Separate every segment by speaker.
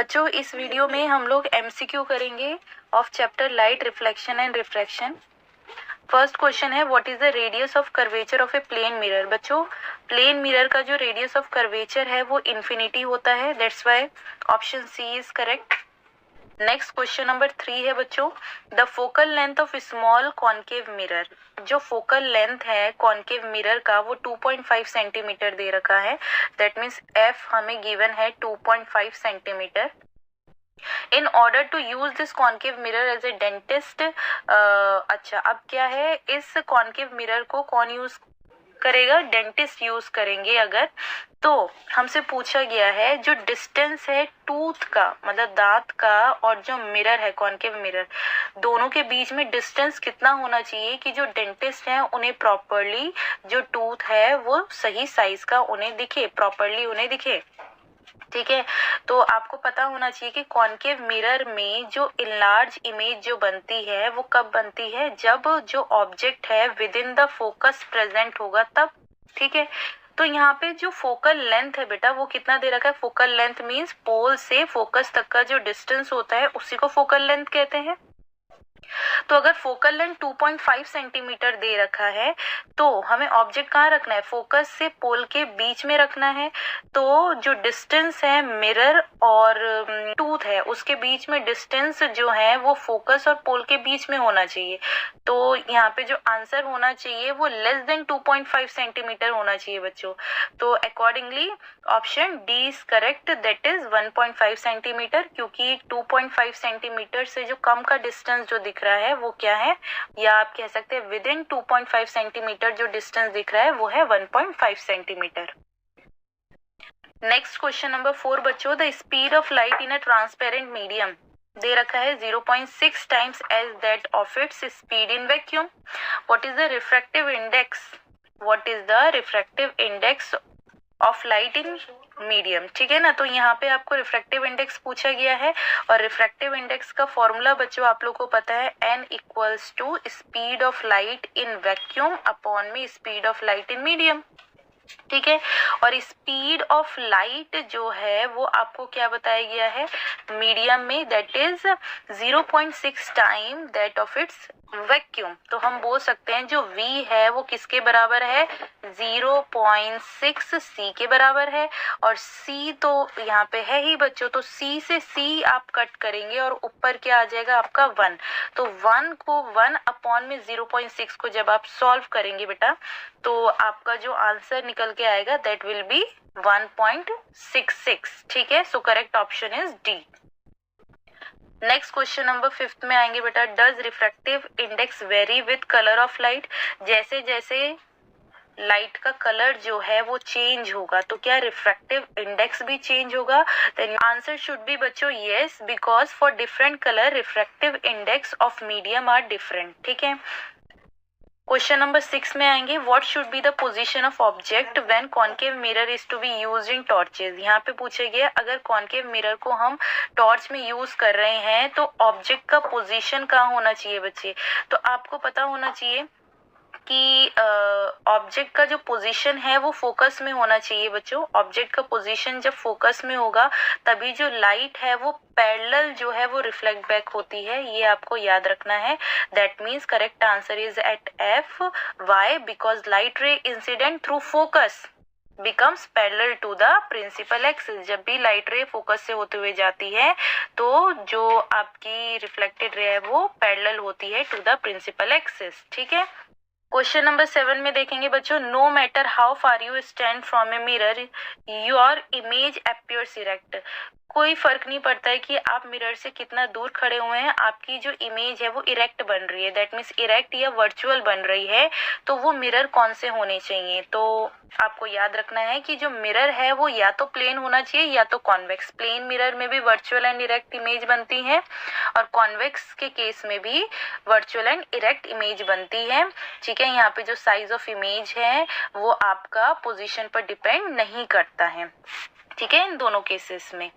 Speaker 1: बच्चों इस वीडियो में हम लोग एमसीक्यू करेंगे of chapter light reflection and refraction. First question है what is the radius of curvature of a plane mirror. बच्चों प्लेन मिरर का जो रेडियस ऑफ कर्वेचर है वो इन्फिनिटी होता है, that's why option C is correct. Next question number 3 है बच्चों, the focal length of small concave mirror. जो फोकल लेंथ है कॉन्केव मिरर का वो 2.5 सेंटीमीटर दे रखा है, दैट मीन्स एफ हमें गिवन है 2.5 centimetre. In order to use this concave mirror as a dentist, अच्छा अब क्या है, इस कॉन्केव मिरर को कौन यूज करेगा, डेंटिस्ट यूज करेंगे। अगर तो हमसे पूछा गया है जो डिस्टेंस है टूथ का मतलब दांत का और जो मिरर है कॉन्केव मिरर, दोनों के बीच में डिस्टेंस कितना होना चाहिए कि जो डेंटिस्ट है उन्हें प्रॉपरली जो टूथ है वो सही साइज का उन्हें दिखे, प्रॉपरली उन्हें दिखे। ठीक है, तो आपको पता होना चाहिए कि कॉन्केव मिरर में जो इनलार्ज इमेज जो बनती है वो कब बनती है, जब जो ऑब्जेक्ट है with in the focus present होगा तब। ठीक है, तो यहाँ पे जो फोकल लेंथ है बेटा वो कितना दे रखा है, फोकल लेंथ मीन्स पोल से फोकस तक का जो डिस्टेंस होता है उसी को फोकल लेंथ कहते हैं। तो अगर फोकल लेंथ 2.5 सेंटीमीटर दे रखा है तो हमें ऑब्जेक्ट कहाँ रखना है, फोकस से पोल के बीच में रखना है। तो जो डिस्टेंस है मिरर और टूथ है उसके बीच में डिस्टेंस जो है वो फोकस और पोल के बीच में होना चाहिए। तो यहाँ पे जो आंसर होना चाहिए वो लेस देन 2.5 सेंटीमीटर होना चाहिए बच्चों। तो accordingly option D is correct, that is 1.5 centimetre, क्योंकि 2.5 सेंटीमीटर से जो कम का डिस्टेंस जो दिख रहा है वो क्या है, या आप कह सकते हैं विद इन 2.5 सेंटीमीटर जो डिस्टेंस दिख रहा है वो है 1.5 सेंटीमीटर। नेक्स्ट क्वेश्चन नंबर 4 बच्चों, the speed of light in a transparent medium दे रखा है 0.6 times as that of its speed in vacuum. What is the refractive index, what is the refractive index of light in medium. ठीक है ना, तो यहाँ पे आपको रिफ्रैक्टिव इंडेक्स पूछा गया है और रिफ्रैक्टिव इंडेक्स का फॉर्मूला बच्चों आप लोग को पता है, n equals to speed of light in vacuum upon में speed of light in medium. ठीक है, और स्पीड ऑफ लाइट जो है वो आपको क्या बताया गया है मीडियम में, that is 0.6 time that of it's vacuum. तो हम बोल सकते हैं जो v है वो किसके बराबर है, 0.6 c के बराबर है। और c तो यहाँ पे है ही बच्चों, तो c से c आप कट करेंगे और ऊपर क्या आ जाएगा आपका 1। तो 1 को 1 अपॉन में 0.6 को जब आप सॉल्व करेंगे बेटा तो आपका जो आंसर निकल के आएगा दैट विल बी 1.66। ठीक है, so correct option is D. Next question number 5 में आएंगे बेटा, does refractive index very with colour of light. जैसे जैसे लाइट का कलर जो है वो चेंज होगा तो क्या रिफ्रैक्टिव इंडेक्स भी चेंज होगा, देन आंसर शुड बी बच्चों yes, because for different colour refractive index of medium are different. ठीक है, क्वेश्चन नंबर 6 में आएंगे, what should be the position of object when concave mirror is to be used in torches. यहाँ पे पूछे गया अगर कॉन्केव मिरर को हम टॉर्च में यूज कर रहे हैं तो ऑब्जेक्ट का पोजीशन कहाँ होना चाहिए बच्चे। तो आपको पता होना चाहिए कि ऑब्जेक्ट का जो पोजीशन है वो फोकस में होना चाहिए बच्चों। ऑब्जेक्ट का पोजीशन जब फोकस में होगा तभी जो लाइट है वो पैरेलल जो है वो रिफ्लेक्ट बैक होती है, ये आपको याद रखना है। That means correct answer is at F. Why, because light ray incident through focus becomes parallel to the principal axis। जब भी लाइट रे फोकस से होते हुए जाती है तो जो आपकी रिफ्लेक्टेड रे है वो पैरेलल होती है टू द प्रिंसिपल एक्सिस। ठीक है, क्वेश्चन नंबर 7 में देखेंगे बच्चों, no matter how far you stand from a mirror your image appears erect. कोई फर्क नहीं पड़ता है कि आप मिरर से कितना दूर खड़े हुए हैं, आपकी जो इमेज है वो इरेक्ट बन रही है, दैट मीन्स इरेक्ट या वर्चुअल बन रही है। तो वो मिरर कौन से होने चाहिए, तो आपको याद रखना है कि जो मिरर है वो या तो प्लेन होना चाहिए या तो कॉन्वेक्स। प्लेन मिरर में भी वर्चुअल एंड इरेक्ट इमेज बनती है और कॉन्वेक्स के केस में भी वर्चुअल एंड इरेक्ट इमेज बनती है। ठीक है, यहाँ पे जो साइज ऑफ इमेज है वो आपका पोजीशन पर डिपेंड नहीं करता है। ठीक है, इन दोनों केसेस में।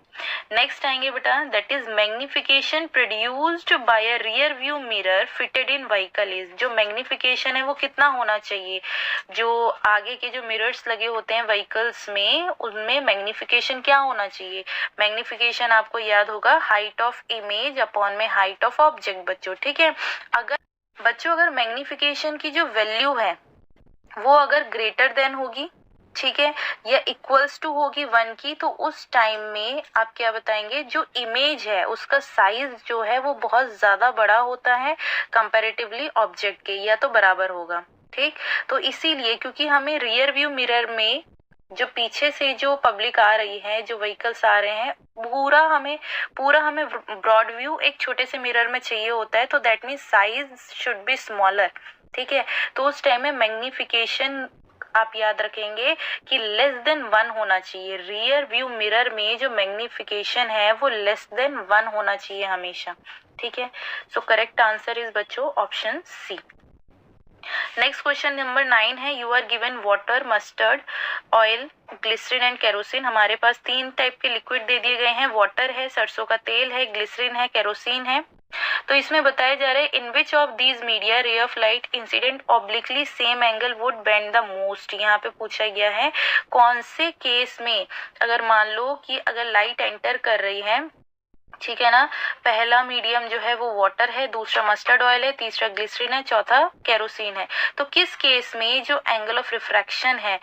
Speaker 1: नेक्स्ट आएंगे बेटा, that is magnification produced by a rear view mirror fitted in vehicle is. जो मैग्निफिकेशन है वो कितना होना चाहिए, जो आगे के जो मिरर्स लगे होते हैं व्हीकल्स में, उनमें मैग्निफिकेशन क्या होना चाहिए। मैग्निफिकेशन आपको याद होगा हाइट ऑफ इमेज अपॉन में हाइट ऑफ ऑब्जेक्ट बच्चों, ठीक है। अगर मैग्निफिकेशन की जो वैल्यू है वो अगर ग्रेटर देन होगी, ठीक है, या इक्वल्स टू होगी 1 की, तो उस टाइम में आप क्या बताएंगे, जो इमेज है उसका साइज जो है वो बहुत ज्यादा बड़ा होता है कंपैरेटिवली ऑब्जेक्ट के, या तो बराबर होगा, ठीक। तो इसीलिए क्योंकि हमें रियर व्यू मिरर में जो पीछे से जो पब्लिक आ रही है, जो व्हीकल्स आ रहे हैं, पूरा हमें ब्रॉड व्यू एक छोटे से मिरर में चाहिए होता है, तो that means size should be smaller, ठीक है। तो उस टाइम में मैग्निफिकेशन आप याद रखेंगे कि लेस देन 1 होना चाहिए। रियर व्यू मिरर में जो मैग्निफिकेशन है वो लेस देन 1 होना चाहिए हमेशा, ठीक है। सो करेक्ट आंसर इज बच्चों option C. Next question number 9 है, you are given water, mustard oil, glycerine and kerosene. हमारे पास 3 टाइप के लिक्विड दे दिए गए हैं, वाटर है, सरसों का तेल है, ग्लिसरीन है, केरोसिन है। तो इसमें बताया जा रहा है in which of these media ray of light incident obliquely same angle would bend the most. यहाँ पे पूछा गया है कौन से केस में, अगर मान लो कि अगर लाइट एंटर कर रही है, ठीक है ना, पहला मीडियम जो है वो वाटर है, दूसरा मस्टर्ड ऑयल है, तीसरा ग्लिसरीन है, चौथा केरोसिन है, तो किस केस में जो एंगल ऑफ रिफ्रैक्शन है,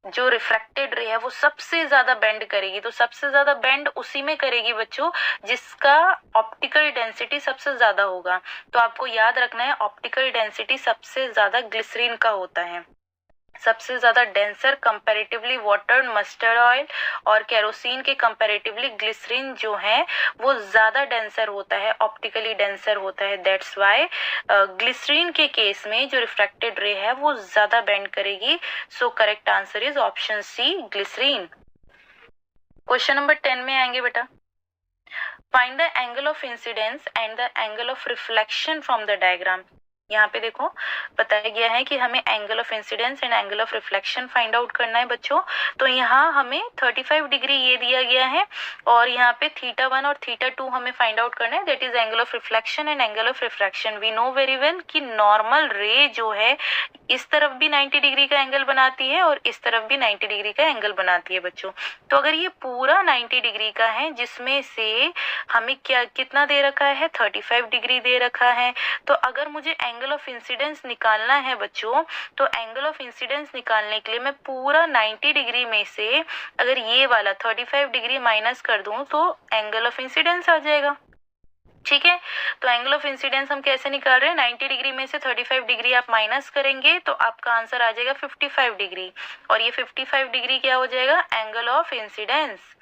Speaker 1: जो रिफ्रैक्टेड रे है, वो सबसे ज्यादा बेंड करेगी। तो सबसे ज्यादा बेंड उसी में करेगी बच्चों जिसका ऑप्टिकल डेंसिटी सबसे ज्यादा होगा। तो आपको याद रखना है ऑप्टिकल डेंसिटी सबसे ज्यादा ग्लिसरीन का होता है, सबसे ज्यादा denser comparatively water, mustard oil और केरोसिन के कंपैरेटिवली ग्लिसरीन जो है वो ज्यादा डेंसर होता है, ऑप्टिकली डेंसर होता है। दैट्स व्हाई ग्लिसरीन के केस में जो रिफ्रैक्टेड रे है वो ज्यादा बेंड करेगी। So correct answer is option C, glycerine. Question number 10 में आएंगे बेटा, find the angle of incidence and the angle of reflection from the diagram. यहाँ पे देखो बताया गया है कि हमें angle of incidence and angle of reflection find out करना है बच्चों। तो यहाँ हमें 35 डिग्री ये दिया गया है और यहाँ पे θ1 और θ2 हमें फाइंड आउट करना है, that is angle of reflection and angle of refraction. We know very well कि नॉर्मल रे जो है इस तरफ भी 90 डिग्री का एंगल बनाती है और इस तरफ भी 90 डिग्री का एंगल बनाती है बच्चों। तो अगर ये पूरा 90 डिग्री का है जिसमें से हमें कितना दे रखा है, 35 डिग्री दे रखा है, तो अगर मुझे एंगल ऑफ इंसिडेंस निकालना है बच्चों, तो एंगल ऑफ इंसिडेंस निकालने के लिए मैं पूरा 90 डिग्री में से अगर ये वाला 35 डिग्री माइनस कर दूं तो एंगल ऑफ इंसिडेंस आ जाएगा, ठीक है। तो एंगल ऑफ इंसिडेंस हम कैसे निकाल रहे हैं, 90 डिग्री में से 35 डिग्री आप माइनस करेंगे तो आपका आंसर आ जाएगा 55 डिग्री, और ये 55 डिग्री क्या हो जाएगा, एंगल ऑफ इंसिडेंस।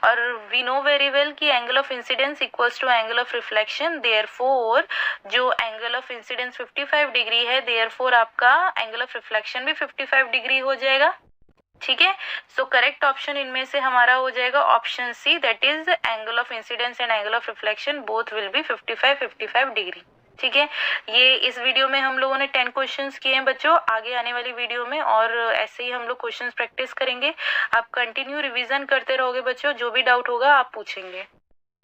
Speaker 1: और वी नो वेरी वेल कि angle of incidence equals to angle of reflection, therefore जो एंगल ऑफ इंसिडेंस 55 डिग्री है, देयरफॉर आपका एंगल ऑफ रिफ्लेक्शन भी 55 डिग्री हो जाएगा, ठीक है। सो करेक्ट ऑप्शन इनमें से हमारा हो जाएगा option C, that is angle of incidence and angle of reflection both will be 55 degree, ठीक है। ये इस वीडियो में हम लोगों ने 10 क्वेश्चंस किए हैं बच्चों। आगे आने वाली वीडियो में और ऐसे ही हम लोग क्वेश्चंस प्रैक्टिस करेंगे। आप कंटिन्यू रिवीजन करते रहोगे बच्चों, जो भी डाउट होगा आप पूछेंगे।